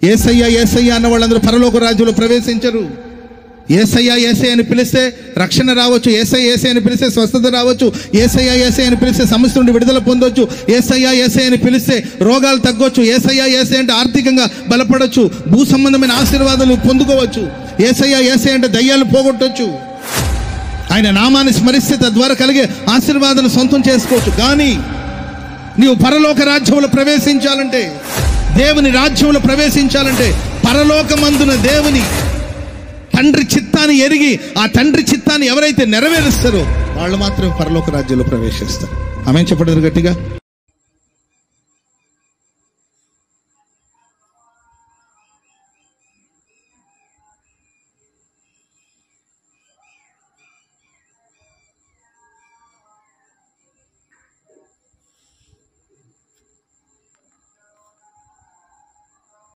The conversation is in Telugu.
యేసయ్య యేసయ్య అన్న వాళ్ళందరూ పరలోక రాజ్యంలో ప్రవేశించరు. యేసయ్య యేసయ్య అని పిలిస్తే రక్షణ రావచ్చు, యేసయ్య యేసయ్య అని పిలిస్తే స్వస్థత రావచ్చు, యేసయ్య యేసయ్య అని పిలిస్తే సమస్య నుండి విడుదల పొందొచ్చు, యేసయ్య యేసయ్య అని పిలిస్తే రోగాలు తగ్గొచ్చు, యేసయ్య యేసయ్య అంటే ఆర్థికంగా బలపడవచ్చు, భూ సంబంధమైన ఆశీర్వాదాలు పొందుకోవచ్చు, యేసయ్య యేసయ్య అంటే దయ్యాలు పోగొట్టొచ్చు, ఆయన నామాన్ని స్మరిస్తే తద్వారా కలిగే ఆశీర్వాదాలు సొంతం చేసుకోవచ్చు. కానీ నీవు పరలోక రాజ్యంలో ప్రవేశించాలంటే, దేవుని రాజ్యంలో ప్రవేశించాలంటే, పరలోకమందున దేవుని తండ్రి చిత్తాన్ని ఎరిగి ఆ తండ్రి చిత్తాన్ని ఎవరైతే నెరవేరుస్తారో వాళ్ళు మాత్రమే పరలోక రాజ్యంలో ప్రవేశిస్తారు. ఆమేన్ చెప్పండి గట్టిగా.